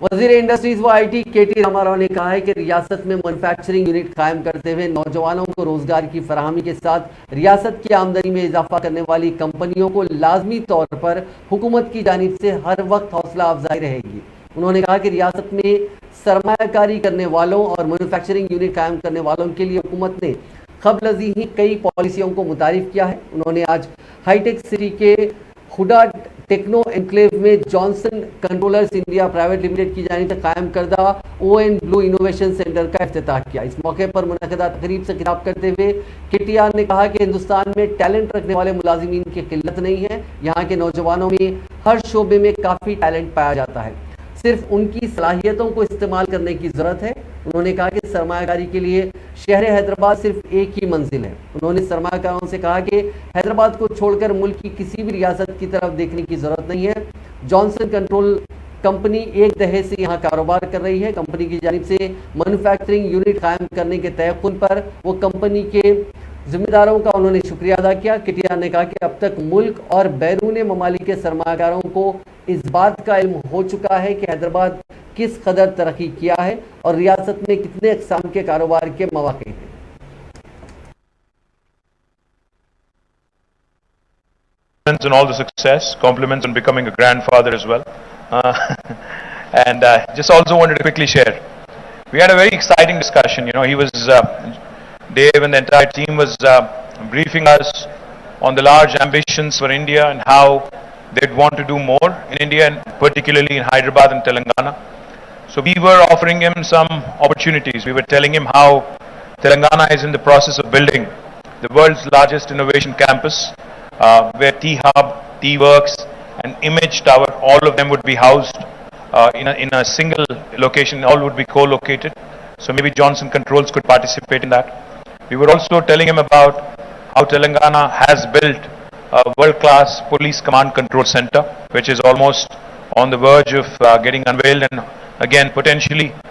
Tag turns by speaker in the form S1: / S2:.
S1: वजीर इंडस्ट्रीज व आईटी केटी रामाराव ने कहा है कि रियासत में मैन्युफैक्चरिंग यूनिट कायम करते हुए नौजवानों को रोजगार की फराहमी के साथ रियासत की आमदनी में इजाफा करने वाली कंपनियों को लाजमी तौर पर हुकूमत की जानिब से हर वक्त हौसला अफजाई रहेगी। उन्होंने कहा कि रियासत में सरमायाकारी करने वालों और मैन्युफैक्चरिंग यूनिट कायम करने वालों के लिए हुकूमत ने कबल ही कई पॉलिसियों को मुतारिफ किया है। उन्होंने आज हाईटेक सिटी के हुडा टेक्नो एनक्लेव में Johnson controllers India private limited की जानिब से कायम करदा ओएन ब्लू इनोवेशन सेंटर का इफ्तिताह किया। इस मौके पर मुनक़दा तकरीब से खिताब करते हुए केटीआर ने कहा कि हिंदुस्तान में टैलेंट रखने वाले मुलाजिमीन की किल्लत नहीं है। यहाँ के नौजवानों में हर शोबे में काफ़ी टैलेंट पाया जाता है, सिर्फ उनकी सलाहियतों को इस्तेमाल करने की ज़रूरत है। उन्होंने कहा कि सरमायाकारी के लिए शहर हैदराबाद सिर्फ एक ही मंजिल है। उन्होंने सरमायाकारों से कहा कि हैदराबाद को छोड़कर मुल्क की किसी भी रियासत की तरफ देखने की ज़रूरत नहीं है। जॉनसन कंट्रोल कंपनी एक दहे से यहाँ कारोबार कर रही है। कंपनी की जानिब से मैन्युफैक्चरिंग यूनिट कायम करने के तयक़ुन पर वो कंपनी के जिम्मेदारों का उन्होंने शुक्रिया अदा किया। केटीआर ने कहा कि अब तक मुल्क और बैरून ममालिक के सरमायाकारों को इस बात का इल्म हो चुका है कि हैदराबाद किस कदर तरक्की किया है और रियासत में कितने अक़साम के कारोबार के मौक़े हैं।
S2: On all the success, compliments on becoming a grandfather as well. And just also wanted to quickly share. We had a very exciting discussion. You know, he was, Dave and the entire team was briefing us on the large ambitions for India and how they'd want to do more in India and particularly in Hyderabad and Telangana. So we were offering him some opportunities. We were telling him how Telangana is in the process of building the world's largest innovation campus, where T-Hub, T-Works and Image Tower, all of them would be housed in a single location, all would be co-located. So maybe Johnson Controls could participate in that. We were also telling him about how Telangana has built a world-class police command control center, which is almost on the verge of getting unveiled and again potentially